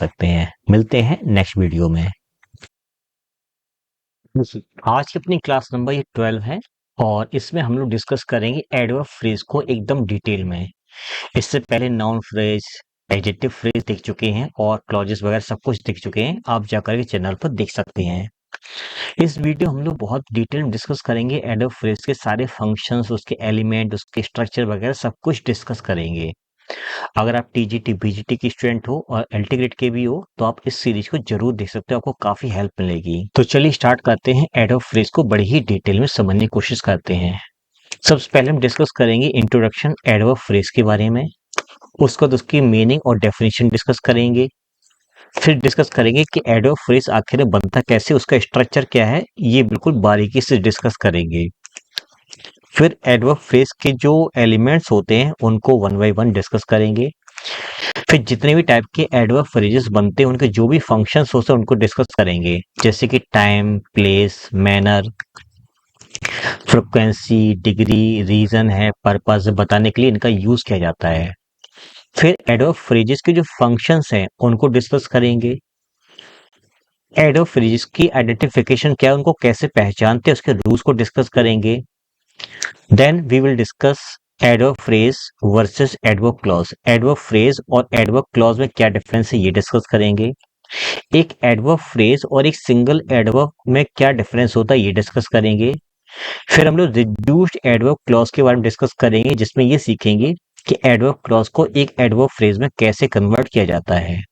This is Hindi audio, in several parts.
सकते हैं। मिलते हैं नेक्स्ट वीडियो में। आज की अपनी क्लास नंबर ये 12 है और इसमें हम लोग डिस्कस करेंगे एडवर्ब फ्रेज को एकदम डिटेल में। इससे पहले नाउन फ्रेज, एडजेक्टिव फ्रेज देख चुके हैं और क्लॉजेस वगैरह सब कुछ देख चुके हैं। आप जाकर के चैनल पर देख सकते हैं। इस वीडियो हम लोग बहुत डिटेल में डिस्कस करेंगे एडवर्ब फ्रेज के सारे फंक्शंस, उसके एलिमेंट, उसके स्ट्रक्चर वगैरह सब कुछ डिस्कस करेंगे। अगर आप टीजीटी बीजीटी की स्टूडेंट हो और एलटी ग्रेड के भी हो तो आप इस सीरीज को जरूर देख सकते हो, आपको काफी हेल्प मिलेगी। तो चलिए स्टार्ट करते हैं। एडवर्ब फ्रेज को बड़ी ही डिटेल में समझने की कोशिश करते हैं। सबसे पहले हम डिस्कस करेंगे इंट्रोडक्शन एडवर्ब फ्रेज के बारे में। उसके बाद उसकी मीनिंग और डेफिनेशन डिस्कस करेंगे। फिर डिस्कस करेंगे कि एडवर्ब फ्रेज आखिर में बनता कैसे, उसका स्ट्रक्चर क्या है, ये बिल्कुल बारीकी से डिस्कस करेंगे। फिर एडवर्ब फ्रेज के जो एलिमेंट्स होते हैं उनको वन बाय वन डिस्कस करेंगे। फिर जितने भी टाइप के एडवर्ब फ्रेजेस बनते हैं उनके जो भी फंक्शंस होते हैं उनको डिस्कस करेंगे, जैसे कि time, place, manner, frequency, degree, reason है, पर्पस बताने के लिए इनका यूज किया जाता है। फिर एडवर्ब फ्रेजेस के जो फंक्शंस हैं उनको डिस्कस करेंगे। एडवर्ब फ्रेजेस की आइडेंटिफिकेशन क्या है, उनको कैसे पहचानते हैं, उसके रूल्स को डिस्कस करेंगे। Then we will discuss adverb phrase versus adverb clause. Adverb phrase और एडवर्ब क्लॉज में क्या डिफरेंस है ये डिस्कस करेंगे। एक एडवर्ब फ्रेज और एक सिंगल एडवर्ब में क्या डिफरेंस होता है ये डिस्कस करेंगे। फिर हम लोग रिड्यूस्ड एडवर्ब क्लॉज के बारे में डिस्कस करेंगे, जिसमें ये सीखेंगे कि एडवर्ब क्लॉज को एक एडवर्ब फ्रेज में कैसे कन्वर्ट किया जाता है।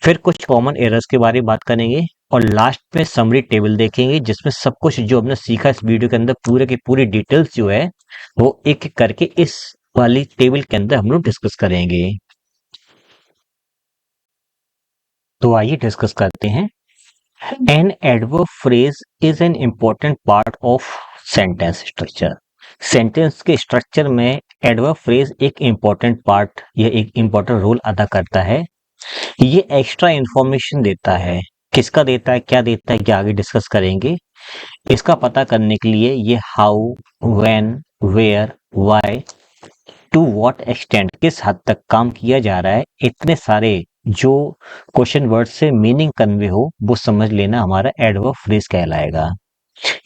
फिर कुछ कॉमन एरर्स के बारे में बात करेंगे और लास्ट में समरी टेबल देखेंगे, जिसमें सब कुछ जो हमने सीखा इस वीडियो के अंदर पूरे की पूरी डिटेल्स जो है वो एक एक करके इस वाली टेबल के अंदर हम लोग डिस्कस करेंगे। तो आइए डिस्कस करते हैं। An adverb phrase is an important part of sentence structure. Sentence के स्ट्रक्चर में एडवर्ब फ्रेज एक इम्पोर्टेंट पार्ट या एक इम्पोर्टेंट रोल अदा करता है। ये एक्स्ट्रा इंफॉर्मेशन देता है। किसका देता है, क्या देता है, ये आगे डिस्कस करेंगे। इसका पता करने के लिए ये how, when, where, why, to what extent, किस हद तक काम किया जा रहा है, इतने सारे जो क्वेश्चन वर्ड से मीनिंग कन्वे हो वो समझ लेना हमारा एडवर्ब फ्रेज कहलाएगा।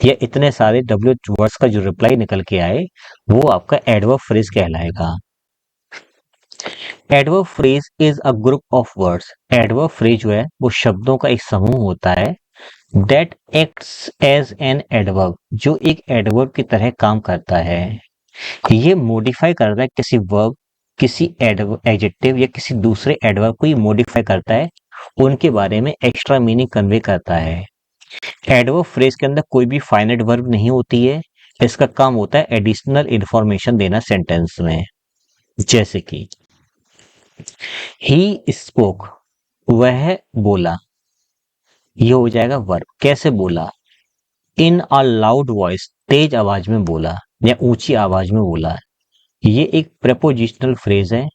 या इतने सारे डब्ल्यू वर्ड्स का जो रिप्लाई निकल के आए वो आपका एडवर्ब फ्रेज कहलाएगा। Adverb phrase is a group of words. Adverb phrase जो है वो शब्दों का एक समूह होता है। That acts as an adverb, जो एक एडवर्ब की तरह काम करता है। ये मॉडिफाई करता है किसी वर्ब, किसी एडजेक्टिव या किसी दूसरे एडवर्ब को ये मॉडिफाई करता है, उनके बारे में एक्स्ट्रा मीनिंग कन्वे करता है। एडवर्ब फ्रेज के अंदर कोई भी फाइनाइट वर्ब नहीं होती है। इसका काम होता है एडिशनल इंफॉर्मेशन देना सेंटेंस में। जैसे कि ही स्पोक, वह बोला, ये हो जाएगा वर्ब। कैसे बोला, इन अ लाउड वॉइस, तेज आवाज में बोला या ऊंची आवाज में बोला। ये एक प्रेपोजिशनल फ्रेज है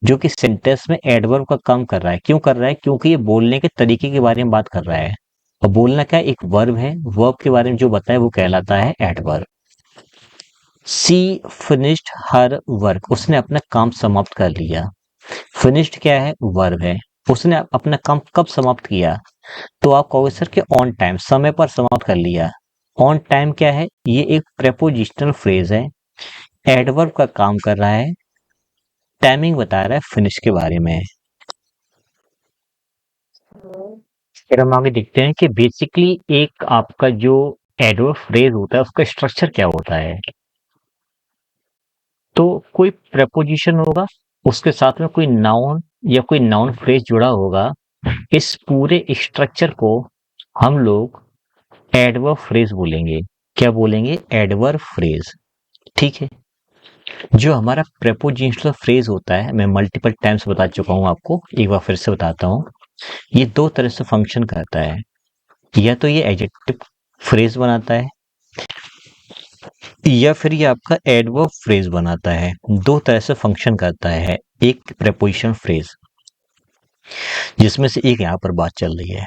जो कि सेंटेंस में एडवर्ब का काम कर रहा है। क्यों कर रहा है, क्योंकि ये बोलने के तरीके के बारे में बात कर रहा है। और बोलना क्या है, एक वर्ब है, वर्ब के बारे में जो बताए वो कहलाता है एडवर्ब। सी फिनिश्ड हर वर्क, उसने अपना काम समाप्त कर लिया। फिनिश्ड क्या है, वर्ब है। उसने अपना काम कब समाप्त किया, तो आप कहोगे सर कि ऑन टाइम, समय पर समाप्त कर लिया। ऑन टाइम क्या है, ये एक प्रेपोजिशनल फ्रेज है, एडवर्ब का काम कर रहा है, टाइमिंग बता रहा है फिनिश के बारे में। फिर हम आगे देखते हैं कि बेसिकली एक आपका जो एडवर्ब फ्रेज होता है उसका स्ट्रक्चर क्या होता है। तो कोई प्रेपोजिशन होगा, उसके साथ में कोई नाउन या कोई नाउन फ्रेज जुड़ा होगा। इस पूरे स्ट्रक्चर को हम लोग एडवर्ब फ्रेज बोलेंगे। क्या बोलेंगे, एडवर्ब फ्रेज। ठीक है। जो हमारा प्रेपोजिशनल फ्रेज होता है, मैं मल्टीपल टाइम्स बता चुका हूं आपको, एक बार फिर से बताता हूं। ये दो तरह से फंक्शन करता है। या तो ये एडजेक्टिव फ्रेज बनाता है या फिर ये आपका एडवर्ब फ्रेज बनाता है। दो तरह से फंक्शन करता है एक प्रेपोजिशन फ्रेज, जिसमें से एक यहाँ पर बात चल रही है।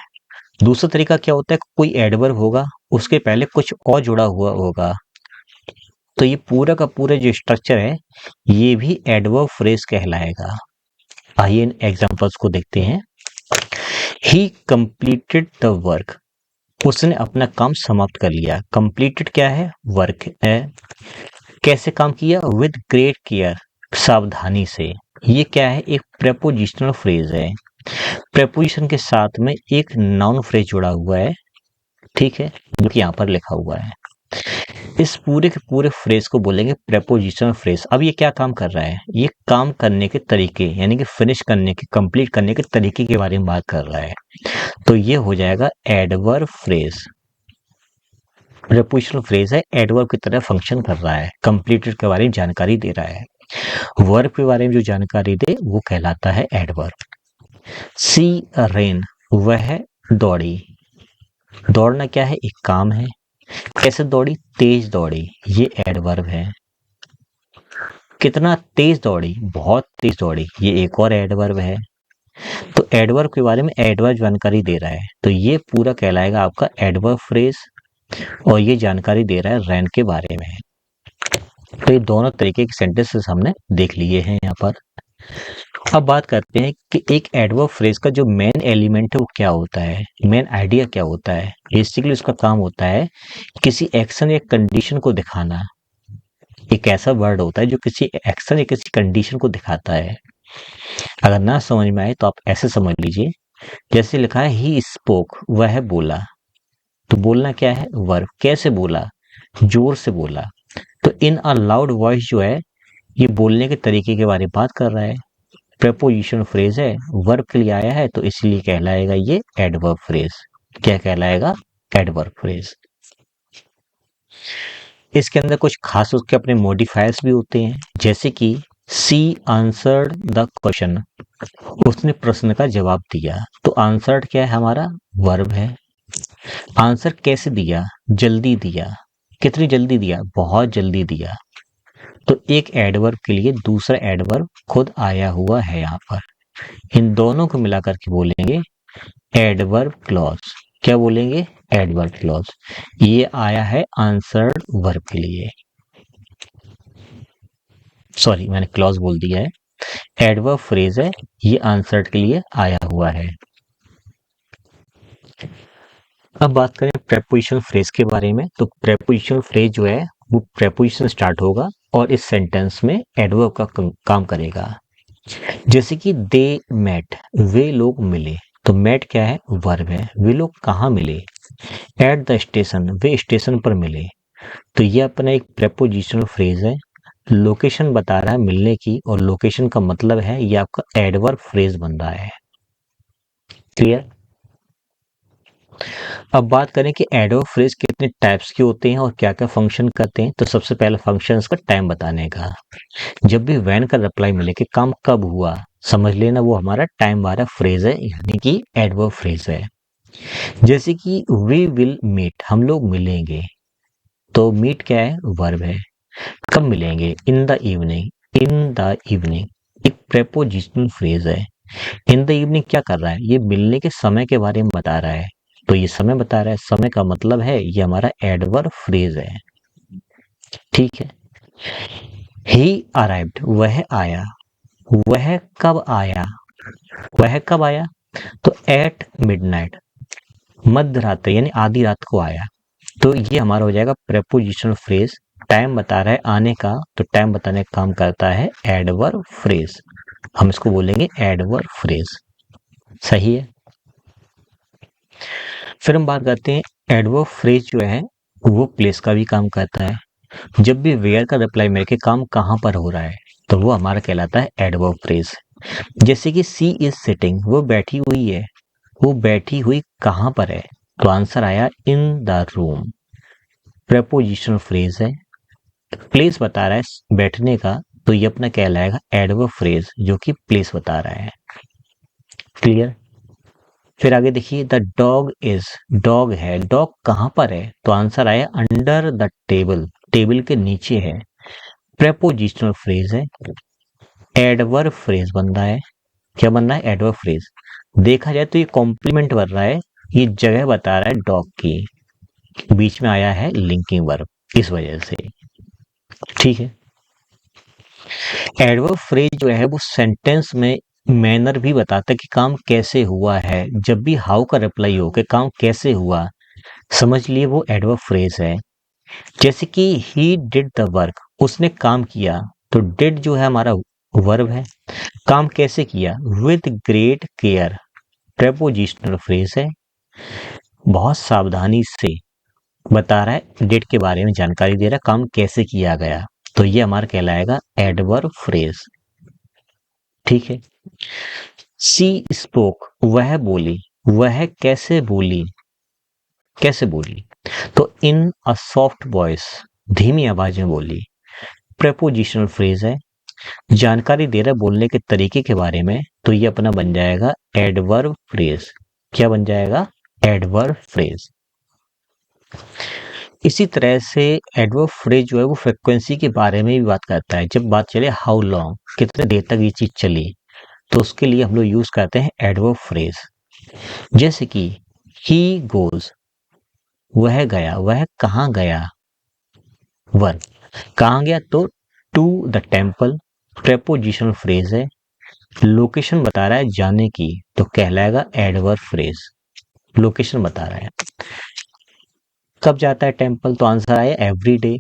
दूसरा तरीका क्या होता है, कोई एडवर्ब होगा, उसके पहले कुछ और जुड़ा हुआ होगा। तो ये पूरा का पूरा जो स्ट्रक्चर है ये भी एडवर्ब फ्रेज कहलाएगा। आइए इन एग्जांपल्स को देखते हैं। ही कंप्लीटेड द वर्क, उसने अपना काम समाप्त कर लिया। कंप्लीटेड क्या है? वर्क है। कैसे काम किया? विद ग्रेट केयर, सावधानी से। ये क्या है? एक प्रेपोजिशनल फ्रेज है। प्रेपोजिशन के साथ में एक नाउन फ्रेज जुड़ा हुआ है, ठीक है, जो कि यहाँ पर लिखा हुआ है। इस पूरे के पूरे फ्रेज को बोलेंगे प्रेपोजिशनल फ्रेज। अब ये क्या काम कर रहा है? ये काम करने के तरीके, यानी कि फिनिश करने के, कंप्लीट करने के तरीके के बारे में बात कर रहा है। तो ये हो जाएगा एडवर्ब फ्रेज। प्रेपोजिशनल फ्रेज है, एडवर्ब की तरह फंक्शन कर रहा है, कंप्लीटेड के बारे में जानकारी दे रहा है। वर्ब के बारे में जो जानकारी दे वो कहलाता है एडवर्ब। सी रेन, वह दौड़ी। दौड़ना क्या है? एक काम है। कैसे दौड़ी? तेज दौड़ी, ये एडवर्ब है। कितना तेज दौड़ी? बहुत तेज दौड़ी, ये एक और एडवर्ब है। तो एडवर्ब के बारे में एडवर्ब जानकारी दे रहा है, तो ये पूरा कहलाएगा आपका एडवर्ब फ्रेज, और ये जानकारी दे रहा है रैन के बारे में। तो ये दोनों तरीके के सेंटेंसेस हमने देख लिए हैं यहाँ पर। अब बात करते हैं कि एक एडवर्ब फ्रेज का जो मेन एलिमेंट है वो क्या होता है, मेन आइडिया क्या होता है। बेसिकली उसका काम होता है किसी एक्शन या कंडीशन को दिखाना। एक ऐसा वर्ड होता है जो किसी एक्शन या किसी कंडीशन को दिखाता है। अगर ना समझ में आए तो आप ऐसे समझ लीजिए, जैसे लिखा है ही स्पोक, वह बोला। तो बोलना क्या है? वर्ब। कैसे बोला? जोर से बोला। तो इन अ लाउड वॉइस जो है, ये बोलने के तरीके के बारे में बात कर रहा है। प्रेपोजिशन फ्रेज है, वर्ब के लिए आया है, तो इसलिए कहलाएगा ये एडवर्ब फ्रेज। क्या कहलाएगा? Adverb phrase. इसके अंदर कुछ खास उसके अपने मॉडिफायर्स भी होते हैं, जैसे कि सी आंसर्ड द क्वेश्चन, उसने प्रश्न का जवाब दिया। तो आंसर्ड क्या है? हमारा वर्ब है। आंसर कैसे दिया? जल्दी दिया। कितनी जल्दी दिया? बहुत जल्दी दिया। तो एक एडवर्ब के लिए दूसरा एडवर्ब खुद आया हुआ है यहाँ पर। इन दोनों को मिलाकर के बोलेंगे एडवर्ब क्लॉज। क्या बोलेंगे? Adverb clause. ये आया है आंसर्ड वर्ब के लिए, सॉरी मैंने क्लॉज बोल दिया है। एडवर्ब फ्रेज है, ये आंसर्ड के लिए आया हुआ है। अब बात करें प्रेपोजिशनल फ्रेज के बारे में, तो प्रेपोजिशनल फ्रेज जो है वो प्रेपोजिशन स्टार्ट होगा और इस सेंटेंस में एडवर्ब का काम करेगा। जैसे कि दे मेट, वे लोग मिले। तो मेट क्या है? वर्ब है। वे लोग कहाँ मिले? At the station, way station पर मिले। तो ये अपना एक प्रेपोजिशनल फ्रेज है, लोकेशन बता रहा है मिलने की, और लोकेशन का मतलब है ये आपका एडवर्ब फ्रेज बन रहा है। क्लियर? अब बात करें कि एडवर्ब फ्रेज कितने टाइप्स के होते हैं और क्या क्या फंक्शन करते हैं। तो सबसे पहला फंक्शन इसका टाइम बताने का। जब भी व्हेन का रिप्लाई मिले कि काम कब हुआ, समझ लेना वो हमारा टाइम वाला फ्रेज है, यानी कि एडवर्ब फ्रेज है। जैसे कि वी विल मीट, हम लोग मिलेंगे। तो मीट क्या है? वर्ब है। कब मिलेंगे? In the evening. In the evening एक प्रेपोजिशनल फ्रेज है। इन द इवनिंग क्या कर रहा है? ये मिलने के समय के बारे में बता रहा है। तो ये समय बता रहा है, समय का मतलब है ये हमारा एडवर्ब फ्रेज है। ठीक है। ही अराइव्ड, वह आया। वह कब आया? वह कब आया? तो एट मिडनाइट, मध्य रात्रि यानी आधी रात को आया। तो ये हमारा हो जाएगा प्रेपोजिशनल फ्रेज। टाइम बता रहा है आने का, तो टाइम बताने का काम करता है एडवर्ब फ्रेज। हम इसको बोलेंगे एडवर्ब फ्रेज। सही है। फिर हम बात करते हैं एडवर्ब फ्रेज जो है वो प्लेस का भी काम करता है। जब भी वेयर का रिप्लाई मिले के काम कहाँ पर हो रहा है, तो वो हमारा कहलाता है एडवर्ब फ्रेज। जैसे कि सी इज सिटिंग, वो बैठी हुई है। वो बैठी हुई कहाँ पर है? तो आंसर आया in the room. Prepositional phrase है, प्लेस बता रहा है बैठने का, तो ये अपना कहलाएगा एडवर्ब फ्रेज जो कि प्लेस बता रहा है। क्लियर? फिर आगे देखिए द डॉग इज, डॉग है। डॉग कहाँ पर है? तो आंसर आया अंडर द टेबल, टेबल के नीचे है। प्रेपोजिशनल फ्रेज है, एडवर्ब फ्रेज बन रहा है। क्या बन रहा है? Adverb phrase. देखा जाए तो ये कॉम्प्लीमेंट बन रहा है, ये जगह बता रहा है डॉग की, बीच में आया है लिंकिंग वर्ब, इस वजह से। ठीक है। एडवर्ब फ्रेज जो है वो सेंटेंस में मैनर भी बताता है कि काम कैसे हुआ है। जब भी हाउ का रिप्लाई हो कि काम कैसे हुआ, समझ लिए वो एडवर्ब फ्रेज है। जैसे कि ही डिड द वर्क, उसने काम किया, तो डिड जो है हमारा वर्ब है। काम कैसे किया, with great care, prepositional phrase है। बहुत सावधानी से बता रहा है, डिड के बारे में जानकारी दे रहा है, काम कैसे किया गया, तो ये हमारा कहलाएगा एडवर्ब फ्रेज। ठीक है। सी स्पोक, वह बोली, वह कैसे बोली, कैसे बोली, तो इन अ सॉफ्ट वॉइस, धीमी आवाज में बोली। प्रेपोजिशनल फ्रेज है, जानकारी दे रहा है बोलने के तरीके के बारे में, तो ये अपना बन जाएगा एडवर्ब फ्रेज। क्या बन जाएगा, एडवर्ब फ्रेज। इसी तरह से एडवर्ब फ्रेज जो है वो फ्रिक्वेंसी के बारे में भी बात करता है। जब बात चले हाउ लॉन्ग, कितने देर तक ये चीज चली, तो उसके लिए हम लोग यूज करते हैं एडवर्ब फ्रेज। जैसे कि ही गोज, वह गया, वह कहाँ गया, वन, कहाँ गया, तो to the temple, prepositional phrase है। लोकेशन बता रहा है जाने की, तो कहलाएगा एडवर्ब फ्रेज। लोकेशन बता रहा है। कब जाता है टेम्पल, तो आंसर आया एवरी डे।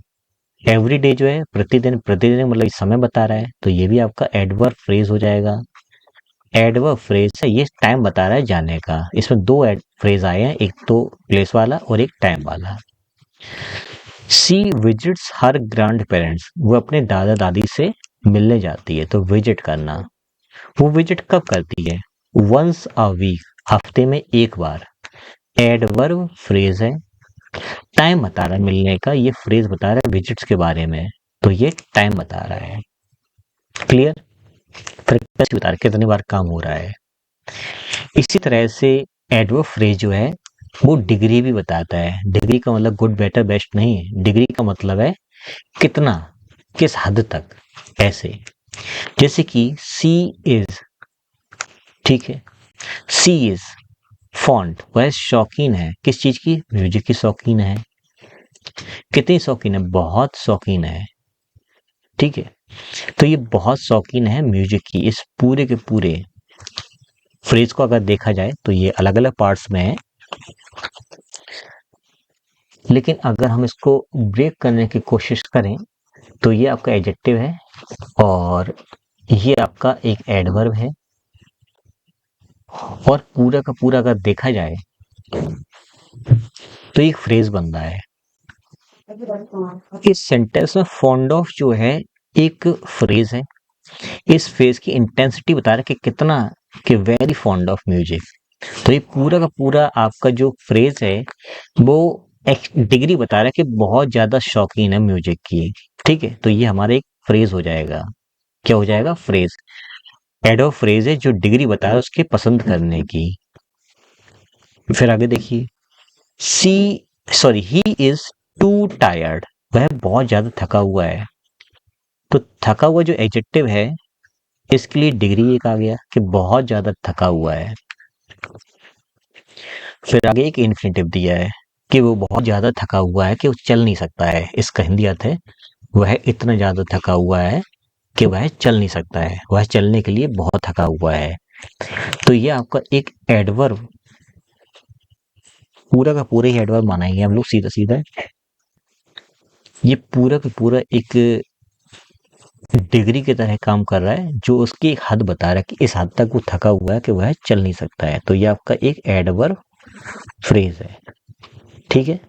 एवरी डे जो है प्रतिदिन, प्रतिदिन मतलब समय बता रहा है, तो ये भी आपका एडवर्ब फ्रेज हो जाएगा। एडवर्ब फ्रेज है, ये टाइम बता रहा है जाने का। इसमें दो फ्रेज आए हैं, एक तो प्लेस वाला और एक टाइम वाला। सी विजिट्स हर ग्रैंड पेरेंट्स, वो अपने दादा दादी से मिलने जाती है, तो विजिट करना। वो विजिट कब करती है, वंस अ वीक, हफ्ते में एक बार। एडवर्ब फ्रेज है, टाइम बता रहा है मिलने का, ये फ्रेज बता रहा है विजिट्स के बारे में, तो ये टाइम बता रहा है। क्लियर, फ्रीक्वेंसी बता रहा है कितनी बार काम हो रहा है। इसी तरह से एडवर्ब फ्रेज जो है वो डिग्री भी बताता है। डिग्री का मतलब गुड बेटर बेस्ट नहीं है, डिग्री का मतलब है कितना, किस हद तक, ऐसे। जैसे कि सी इज, ठीक है, सी इज फॉन्ट, वह शौकीन है, किस चीज की, म्यूजिक की शौकीन है। कितनी शौकीन है, बहुत शौकीन है। ठीक है, तो ये बहुत शौकीन है म्यूजिक की। इस पूरे के पूरे फ्रेज को अगर देखा जाए तो ये अलग अलग पार्ट्स में है, लेकिन अगर हम इसको ब्रेक करने की कोशिश करें तो ये आपका एडजेक्टिव है और ये आपका एक एडवर्ब है। और पूरा का पूरा अगर देखा जाए तो एक फ्रेज बन रहा है। इस सेंटेंस में फॉन्ड ऑफ जो है एक फ्रेज है। इस फ्रेज की इंटेंसिटी बता रहा है कि कितना, कि वेरी फॉन्ड ऑफ म्यूजिक। तो ये पूरा का पूरा आपका जो फ्रेज है वो एक डिग्री बता रहा है कि बहुत ज्यादा शौकीन है म्यूजिक की। ठीक है, तो ये हमारा एक फ्रेज हो जाएगा। क्या हो जाएगा, फ्रेज। एडवर्ब फ्रेज है जो डिग्री बता रहा है उसके पसंद करने की। फिर आगे देखिए, see sorry he is too tired, वह बहुत ज्यादा थका हुआ है। तो थका हुआ जो एडजेक्टिव है इसके लिए डिग्री एक आ गया कि बहुत ज्यादा थका हुआ है। फिर आगे एक इन्फिनेटिव दिया है कि वो बहुत ज्यादा थका हुआ है कि वो चल नहीं सकता है। इसका हिंदी अर्थ है वह इतना ज्यादा थका हुआ है कि वह चल नहीं सकता है, वह चलने के लिए बहुत थका हुआ है। तो ये आपका एक एडवर्ब, पूरा का पूरा ही एडवर्ब मानेंगे हम लोग सीधा सीधा। ये पूरा का पूरा एक डिग्री की तरह काम कर रहा है जो उसकी एक हद बता रहा है कि इस हद तक वो थका हुआ है कि वह चल नहीं सकता है। तो ये आपका एक एडवर्ब फ्रेज है। ठीक है,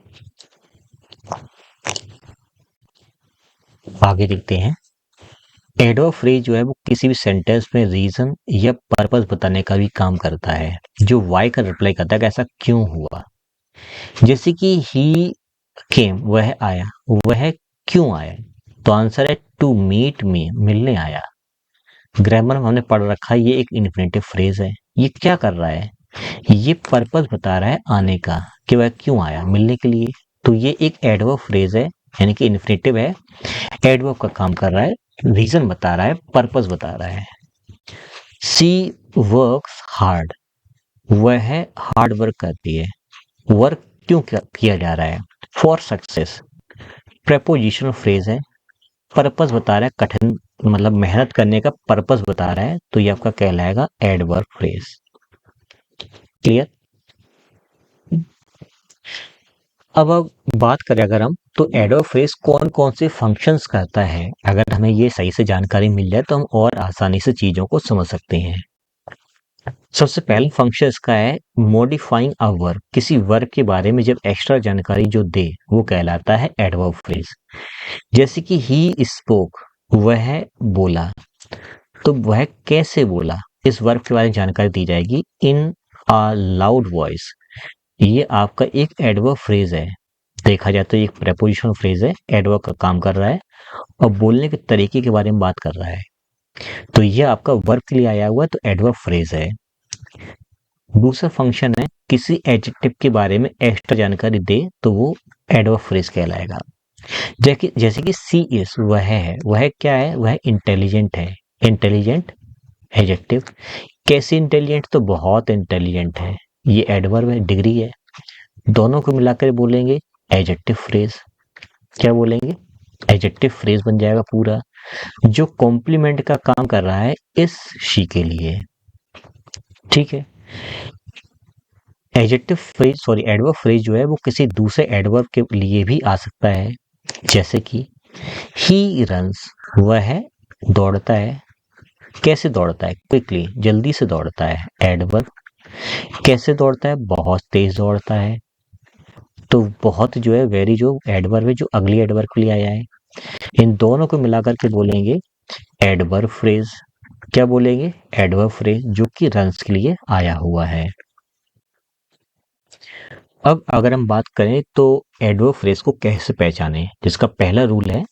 आगे देखते हैं। एडवर्ब फ्रेज जो है वो किसी भी सेंटेंस में रीजन या पर्पस बताने का भी काम करता है, जो वाई का रिप्लाई करता है कि ऐसा क्यों हुआ। जैसे कि ही केम, वह आया, वह क्यों आया, तो आंसर है टू मीट मी, मिलने आया। ग्रामर में हमने पढ़ रखा है, ये एक इन्फिनेटिव फ्रेज है। ये क्या कर रहा है, ये पर्पस बता रहा है आने का कि वह क्यों आया, मिलने के लिए। तो ये एक एडवर्ब फ्रेज है, यानी कि इन्फिनेटिव है, एडवर्ब का काम कर रहा है, रीजन बता रहा है, पर्पस बता रहा है। सी वर्क्स हार्ड, वह हार्ड वर्क करती है। वर्क क्यों किया जा रहा है, फॉर सक्सेस। प्रेपोजिशनल फ्रेज है, पर्पस बता रहा है कठिन मतलब मेहनत करने का पर्पस बता रहा है, तो ये आपका कहलाएगा एडवर्ब फ्रेज। क्लियर? अब बात करें अगर हम, तो एडवर्ब फ्रेज कौन कौन से फंक्शंस करता है, अगर हमें ये सही से जानकारी मिल जाए तो हम और आसानी से चीजों को समझ सकते हैं। सबसे पहला फंक्शन इसका है मॉडिफाइंग अ वर्ब। किसी वर्ब के बारे में जब एक्स्ट्रा जानकारी जो दे वो कहलाता है एडवर्ब फ्रेज। जैसे कि ही स्पोक, वह बोला, तो वह कैसे बोला, इस वर्ब के बारे में जानकारी दी जाएगी इन अ लाउड वॉइस। ये आपका एक एडवर्ब फ्रेज है। देखा जाए तो एक प्रेपोजिशनल फ्रेज है, एडवर्ब का काम कर रहा है और बोलने के तरीके के बारे में बात कर रहा है। तो ये आपका वर्ब के लिए आया हुआ है, तो एडवर्ब फ्रेज है। दूसरा फंक्शन है किसी एडजेक्टिव के बारे में एक्स्ट्रा जानकारी दे तो वो एडवर्ब फ्रेज कहलाएगा। जैसे कि सी इज, वह क्या है, वह इंटेलिजेंट है। Intelligent adjective. कैसे इंटेलिजेंट, तो बहुत इंटेलिजेंट है, ये एडवर्ब है, डिग्री है। दोनों को मिलाकर बोलेंगे एडजेक्टिव फ्रेज। क्या बोलेंगे? एडजेक्टिव फ्रेज बन जाएगा पूरा, जो कॉम्प्लीमेंट का काम कर रहा है इस शी के लिए। ठीक है। Adjective phrase sorry adverb phrase जो है वो किसी दूसरे एडवर्ब के लिए भी आ सकता है। जैसे कि ही रन्स, वह दौड़ता है। कैसे दौड़ता है? क्विकली, जल्दी से दौड़ता है, एडवर्ब। कैसे दौड़ता है? बहुत तेज दौड़ता है। तो बहुत जो है वेरी जो एडवर्ब है जो अगली एडवर्ब के लिए आया है, इन दोनों को मिलाकर के बोलेंगे एडवर्ब फ्रेज। क्या बोलेंगे? एडवर्ब फ्रेज, जो कि रन्स के लिए आया हुआ है। अब अगर हम बात करें तो एडवर्ब फ्रेज को कैसे पहचाने, जिसका पहला रूल है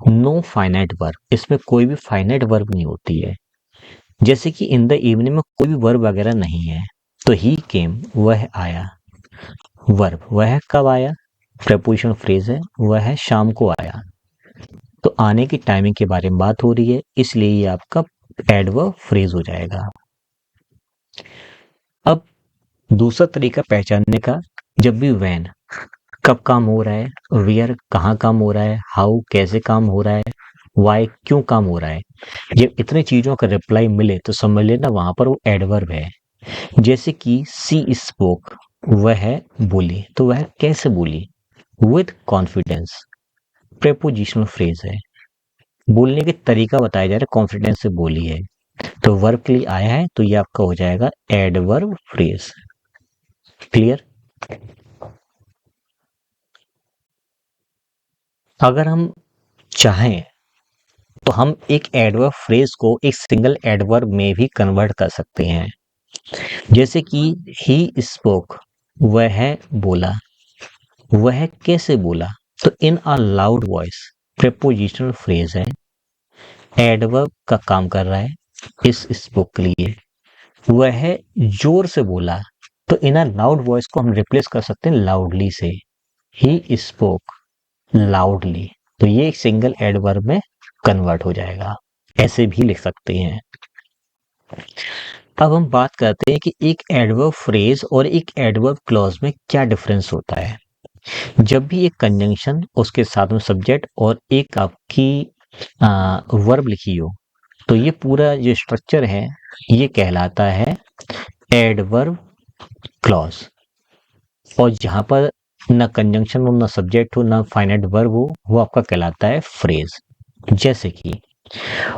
नो फाइनाइट वर्ब। इसमें कोई भी फाइनाइट वर्ब नहीं होती है। जैसे कि इन द इवनिंग में कोई भी वर्ब वगैरह नहीं है। तो ही केम, वह आया। वर्ब, वह कब आया, प्रपोजिशन फ्रेज है, वह शाम को आया। तो आने की टाइमिंग के बारे में बात हो रही है, इसलिए ये आपका एडवर्ब फ्रेज हो जाएगा। अब दूसरा तरीका पहचानने का, जब भी व्हेन, कब काम हो रहा है, वेयर, कहाँ काम हो रहा है, हाउ, कैसे काम हो रहा है, वाई, क्यों काम हो रहा है, जब इतनी चीजों का रिप्लाई मिले तो समझ लेना वहां पर वो एडवर्ब है। जैसे कि सी स्पोक, वह बोली, तो वह कैसे बोली, विद कॉन्फिडेंस, प्रेपोजिशनल फ्रेज है, बोलने के तरीका बताया जा रहा है, कॉन्फिडेंस से बोली है। तो वर्ब के लिए आया है, तो ये आपका हो जाएगा एडवर्ब फ्रेज। क्लियर? अगर हम चाहें तो हम एक एडवर्ब फ्रेज को एक सिंगल एडवर्ब में भी कन्वर्ट कर सकते हैं। जैसे कि ही स्पोक, वह बोला, वह कैसे बोला, तो in a loud voice, prepositional phrase है, एडवर्ब का काम कर रहा है इस स्पोक के लिए। वह जोर से बोला, तो इन अ लाउड वॉइस को हम रिप्लेस कर सकते हैं लाउडली से, ही स्पोक लाउडली। तो ये एक सिंगल एडवर्ब में कन्वर्ट हो जाएगा, ऐसे भी लिख सकते हैं। अब हम बात करते हैं कि एक एडवर्ब फ्रेज और एक एडवर्ब क्लॉज में क्या डिफरेंस होता है। जब भी एक कंजंक्शन उसके साथ में सब्जेक्ट और एक आपकी वर्ब लिखी हो, तो ये पूरा जो स्ट्रक्चर है ये कहलाता है एडवर्ब क्लॉज। और जहां पर ना कंजंक्शन हो, ना सब्जेक्ट हो, ना फाइनाइट वर्ब हो, वो आपका कहलाता है फ्रेज। जैसे कि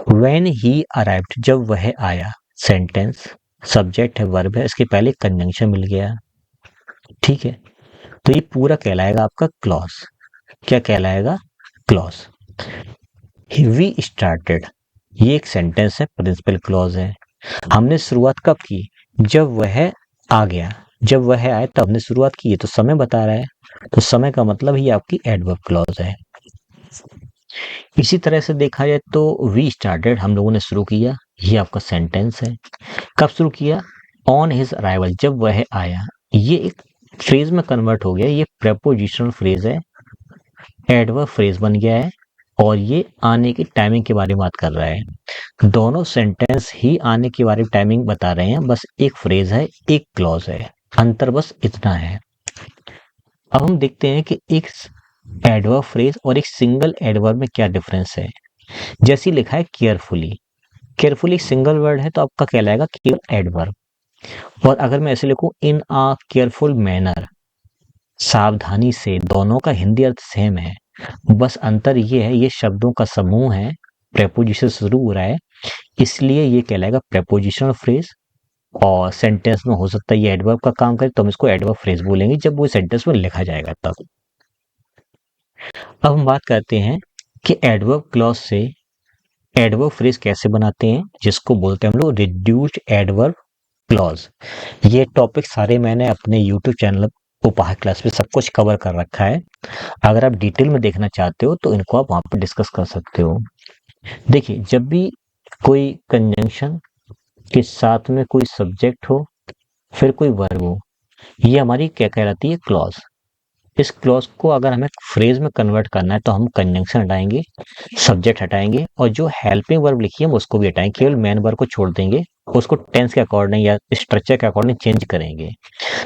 व्हेन ही अराइव्ड, जब वह आया, सेंटेंस, सब्जेक्ट है, वर्ब है, इसके पहले कंजंक्शन मिल गया। ठीक है। तो ये पूरा कहलाएगा आपका क्लॉज। क्या कहलाएगा? क्लॉज। वी स्टार्टेड, ये एक सेंटेंस है, प्रिंसिपल क्लॉज है। हमने शुरुआत कब की? जब वह आ गया, जब वह आए तब हमने शुरुआत की, है तो समय बता रहा है, तो समय का मतलब ही आपकी एडवर्ब क्लॉज है। इसी तरह से देखा जाए तो वी स्टार्टेड, हम लोगों ने शुरू किया, ये आपका सेंटेंस है। कब शुरू किया? ऑन हिज अराइवल, जब वह आया, ये एक फ्रेज में कन्वर्ट हो गया, ये प्रेपोजिशनल फ्रेज है, एडवर्ब फ्रेज बन गया है। और ये आने की टाइमिंग के बारे में बात कर रहा है। दोनों सेंटेंस ही आने के बारे में टाइमिंग बता रहे हैं, बस एक फ्रेज है, एक क्लॉज है, अंतर बस इतना है। अब हम देखते हैं कि एक एडवर्ब फ्रेज और एक सिंगल एडवर्ब में क्या डिफरेंस है। जैसे ही लिखा है केयरफुली, केयरफुली सिंगल वर्ड है तो आपका कहलाएगा केवल एडवर्ब। और अगर मैं ऐसे लिखूं इन अ केयरफुल मैनर, सावधानी से, दोनों का हिंदी अर्थ सेम है, बस अंतर ये है ये शब्दों का समूह है, प्रेपोजिशन शुरू हो रहा है, इसलिए ये कहलाएगा प्रेपोजिशनल फ्रेज। और सेंटेंस में हो सकता है ये एडवर्ब का काम करे तो हम इसको एडवर्ब फ्रेज बोलेंगे जब वो सेंटेंस में लिखा जाएगा तब। अब हम बात करते हैं कि एडवर्ब क्लॉज से एडवर्ब फ्रेज कैसे बनाते हैं, जिसको बोलते हैं हम लोग रिड्यूस्ड एडवर्ब क्लॉज। ये टॉपिक सारे मैंने अपने यूट्यूब चैनल उपहार क्लास पे सब कुछ कवर कर रखा है। अगर आप डिटेल में देखना चाहते हो तो इनको आप वहां पर डिस्कस कर सकते हो। देखिए, जब भी कोई कंजंक्शन के साथ में कोई सब्जेक्ट हो फिर कोई वर्ब हो, ये हमारी क्या कहलाती है, क्लॉज। इस क्लॉज को अगर हमें फ्रेज में कन्वर्ट करना है तो हम कंजंक्शन हटाएंगे, सब्जेक्ट हटाएंगे और जो हेल्पिंग वर्ब लिखी है हम उसको भी हटाएंगे, केवल मेन वर्ब को छोड़ देंगे, उसको टेंस के अकॉर्डिंग या स्ट्रक्चर के अकॉर्डिंग चेंज करेंगे,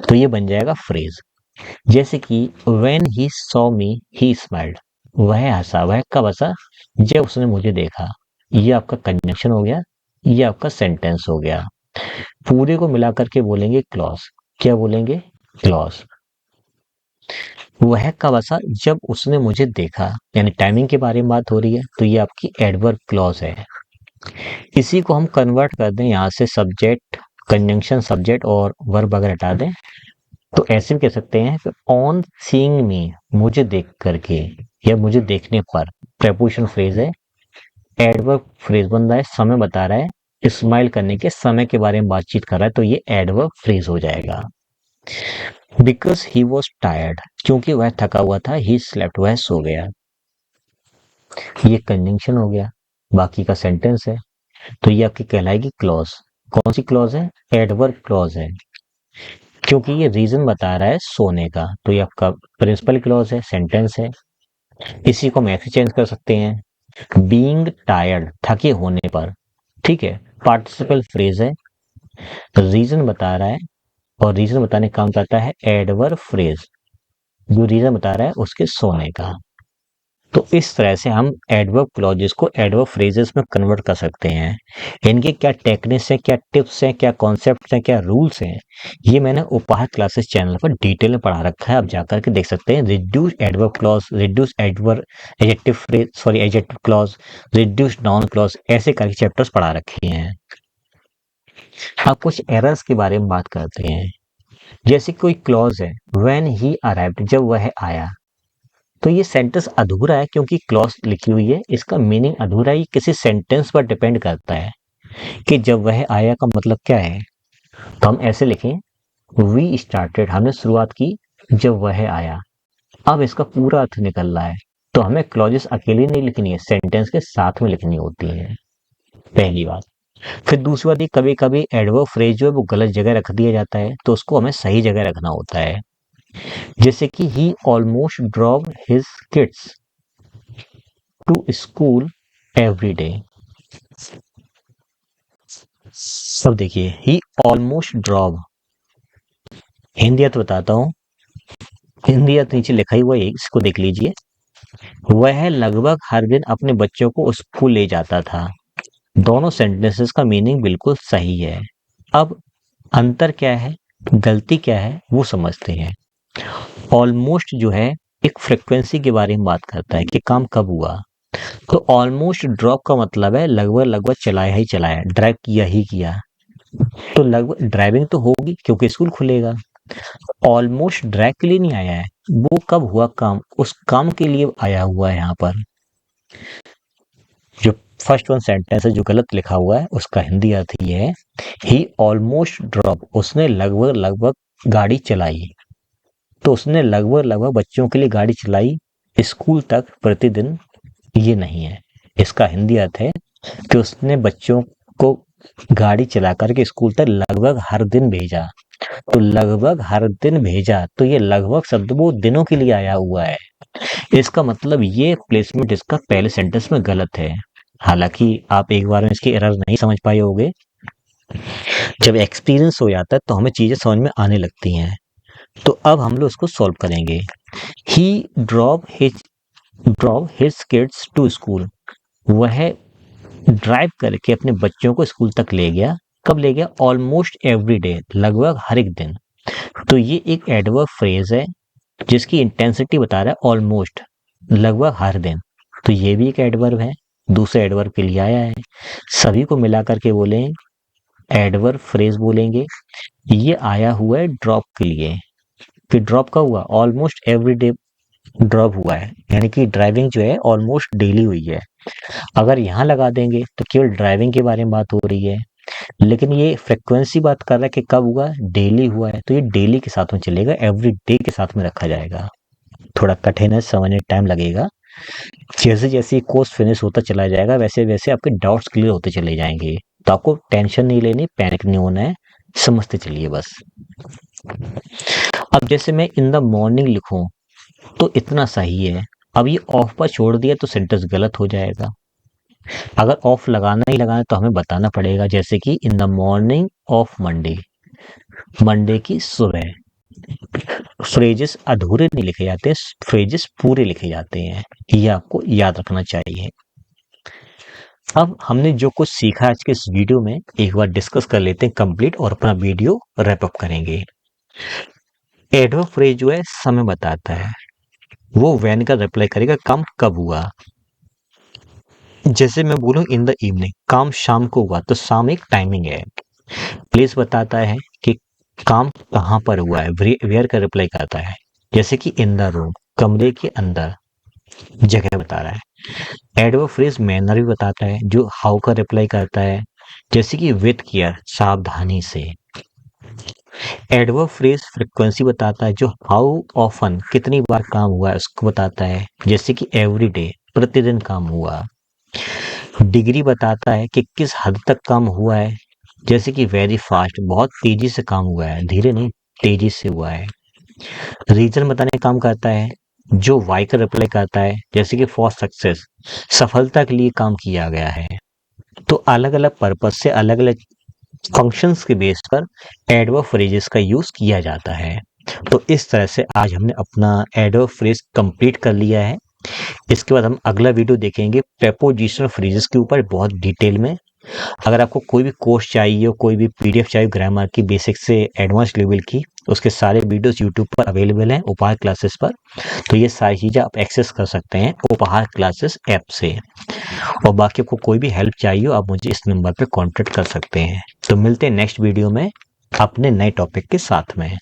तो ये बन जाएगा फ्रेज। जैसे कि when he saw me he smiled, वह हंसा, वह कब हंसा, जब उसने मुझे देखा। ये आपका कंजंक्शन हो गया, ये आपका सेंटेंस हो गया। पूरे को मिलाकर के बोलेंगे क्लॉज। क्या बोलेंगे, क्लॉज। वह कब हंसा, जब उसने मुझे देखा, यानी टाइमिंग के बारे में बात हो रही है तो ये आपकी एडवर्ब क्लॉज है। इसी को हम कन्वर्ट कर दें यहाँ से सब्जेक्ट, कंजंक्शन सब्जेक्ट और वर्ब अगर हटा दें तो ऐसे भी कह सकते हैं कि ऑन सीइंग मी, मुझे देख करके या मुझे देखने पर, प्रेपोजिशन फ्रेज है, एडवर्ब फ्रेज बन रहा है, समय बता रहा है, स्माइल करने के समय के बारे में बातचीत कर रहा है तो ये एडवर्ब फ्रेज हो जाएगा। बिकॉज ही वॉज टायर्ड, क्योंकि वह थका हुआ था, ही स्लेप्ट, वह सो गया। ये कंजंक्शन हो गया, बाकी का सेंटेंस है, तो ये आपकी कहलाएगी क्लॉज। कौन सी क्लॉज है, एडवर्ब क्लॉज है, क्योंकि ये रीजन बता रहा है सोने का, तो ये आपका प्रिंसिपल क्लॉज है, सेंटेंस है। इसी को हम ऐसे चेंज कर सकते हैं, बीइंग टायर्ड, थके होने पर, ठीक है, पार्टिसिपल फ्रेज है, रीजन बता रहा है और रीजन बताने का काम करता है एडवर्ब फ्रेज, जो रीजन बता रहा है उसके सोने का। तो इस तरह से हम एडवर्ब क्लॉजेस को एडवर्ब फ्रेजेस में कन्वर्ट कर सकते हैं। इनके क्या टेक्निक्स हैं, क्या टिप्स हैं, क्या कॉन्सेप्ट्स हैं, क्या रूल्स हैं, ये मैंने उपहार क्लासेस चैनल पर डिटेल में पढ़ा रखा है, आप जाकर के देख सकते हैं। Reduce adverb clause, reduce adverb adjective phrase, sorry adjective clause, reduce noun clause, ऐसे करके चैप्टर्स पढ़ा रखे हैं। अब कुछ एरर्स के बारे में बात करते हैं। जैसे कोई क्लॉज है, व्हेन ही अराइव्ड, जब वह आया, तो ये सेंटेंस अधूरा है क्योंकि क्लॉज लिखी हुई है, इसका मीनिंग अधूरा ही किसी सेंटेंस पर डिपेंड करता है कि जब वह आया का मतलब क्या है। तो हम ऐसे लिखें, वी स्टार्टेड, हमने शुरुआत की जब वह आया। अब इसका पूरा अर्थ निकल रहा है, तो हमें क्लॉजेस अकेली नहीं लिखनी है, सेंटेंस के साथ में लिखनी होती है, पहली बात। फिर दूसरी बात, ये कभी कभी एडवर्ब फ्रेज जो है वो गलत जगह रख दिया जाता है, तो उसको हमें सही जगह रखना होता है। जैसे कि he almost drop his kids to school every day. सब देखिए, ही ऑलमोस्ट ड्रॉप, हिंदी अर्थ बताता हूँ, हिंदी अर्थ नीचे लिखा ही हुआ है, इसको देख लीजिए। वह लगभग हर दिन अपने बच्चों को स्कूल ले जाता था। दोनों सेंटेंसेस का मीनिंग बिल्कुल सही है। अब अंतर क्या है, गलती क्या है, वो समझते हैं। ऑलमोस्ट जो है एक फ्रिक्वेंसी के बारे में बात करता है कि काम कब हुआ, तो ऑलमोस्ट ड्रॉप का मतलब है लगभग लगभग चलाया ही चलाया, ड्राइव किया ही किया, तो लगभग ड्राइविंग तो होगी क्योंकि स्कूल खुलेगा। ऑलमोस्ट ड्राइव के लिए नहीं आया है, वो कब हुआ काम, उस काम के लिए आया हुआ है। यहाँ पर जो फर्स्ट वन सेंटेंस है जो गलत लिखा हुआ है उसका हिंदी अर्थ ये है, ही ऑलमोस्ट ड्रॉप, उसने लगभग लगभग गाड़ी चलाई, तो उसने लगभग लगभग बच्चों के लिए गाड़ी चलाई स्कूल तक प्रतिदिन, ये नहीं है। इसका हिंदी अर्थ है कि उसने बच्चों को गाड़ी चला करके स्कूल तक लगभग हर दिन भेजा, तो लगभग हर दिन भेजा, तो ये लगभग शब्द वो दिनों के लिए आया हुआ है। इसका मतलब ये प्लेसमेंट इसका पहले सेंटेंस में गलत है। हालांकि आप एक बार में इसकी एरर नहीं समझ पाए होगे, जब एक्सपीरियंस हो जाता है तो हमें चीजें समझ में आने लगती हैं। तो अब हम लोग उसको सॉल्व करेंगे। He drop his kids to school, वह ड्राइव करके अपने बच्चों को स्कूल तक ले गया। कब ले गया? ऑलमोस्ट एवरी डे, लगभग हर एक दिन। तो ये एक एडवर्ब फ्रेज है जिसकी इंटेंसिटी बता रहा है ऑलमोस्ट, लगभग हर दिन। तो ये भी एक एडवर्ब है, दूसरे एडवर्ब के लिए आया है। सभी को मिला करके बोले एडवर्ब फ्रेज बोलेंगे। ये आया हुआ है ड्रॉप के लिए। फिर ड्रॉप का हुआ ऑलमोस्ट एवरी डे, ड्रॉप हुआ है, यानी कि ड्राइविंग जो है ऑलमोस्ट डेली हुई है। अगर यहाँ लगा देंगे तो केवल ड्राइविंग के बारे में बात हो रही है, लेकिन ये फ्रिक्वेंसी बात कर रहा है कि कब हुआ, डेली हुआ है, तो ये डेली के साथ में चलेगा, एवरी डे के साथ में रखा जाएगा। थोड़ा कठिन है, समझने टाइम लगेगा। जैसे जैसे कोर्स फिनिश होता चला जाएगा वैसे वैसे आपके डाउट्स क्लियर होते चले जाएंगे। तो आपको टेंशन नहीं लेनी, पैनिक नहीं होना है, समझते चलिए बस। अब जैसे मैं इन द मॉर्निंग लिखूं तो इतना सही है। अब ये ऑफ पर छोड़ दिया तो सेंटेंस गलत हो जाएगा। अगर ऑफ लगाना ही लगाना है तो हमें बताना पड़ेगा, जैसे कि in the morning of Monday, Monday की सुबह। फ्रेजेस अधूरे नहीं लिखे जाते, फ्रेजेस पूरे लिखे जाते हैं, ये आपको याद रखना चाहिए। अब हमने जो कुछ सीखा आज के इस वीडियो में एक बार डिस्कस कर लेते हैं कंप्लीट, और अपना वीडियो रैप अप करेंगे। एडवर्ब फ्रेज जो है समय बताता है, वो व्हेन का रिप्लाई करेगा, काम कब हुआ। जैसे मैं बोलूं इन द इवनिंग, काम शाम को हुआ, तो शाम एक टाइमिंग है। प्लेस बताता है कि काम कहाँ पर हुआ है, वेयर का रिप्लाई करता है, जैसे कि इन द रूम, कमरे के अंदर, जगह बता रहा है। एडवर्ब फ्रेज मैनर भी बताता है, जो हाउ का रिप्लाई करता है, जैसे कि विथ केयर, सावधानी से। एडवर्ब फ्रेज फ्रीक्वेंसी बताता है, जो हाउ ऑफन, कितनी बार काम हुआ है उसको बताता है, जैसे कि एवरी डे, प्रतिदिन काम हुआ। डिग्री बताता है कि किस हद तक काम हुआ है, जैसे कि वेरी फास्ट, बहुत तेजी से काम हुआ है, धीरे नहीं, तेजी से हुआ है। रीजन बताने का काम करता है, जो वाई का रिप्लाई करता है, जैसे कि फॉर सक्सेस, सफलता के लिए काम किया गया है। तो अलग अलग पर्पज से अलग अलग फंक्शंस के बेस पर एडवर्ब फ्रेजेस का यूज किया जाता है। तो इस तरह से आज हमने अपना एडवर्ब फ्रेज कंप्लीट कर लिया है। इसके बाद हम अगला वीडियो देखेंगे प्रेपोजिशनल फ्रेजेस के ऊपर बहुत डिटेल में। अगर आपको कोई भी कोर्स चाहिए, कोई भी पीडीएफ चाहिए ग्रामर की बेसिक से एडवांस लेवल की, उसके सारे वीडियोस यूट्यूब पर अवेलेबल हैं उपहार क्लासेस पर। तो ये सारी चीज़ें आप एक्सेस कर सकते हैं उपहार क्लासेस ऐप से। और बाकी आपको कोई भी हेल्प चाहिए आप मुझे इस नंबर पे कांटेक्ट कर सकते हैं। तो मिलते हैं नेक्स्ट वीडियो में अपने नए टॉपिक के साथ में।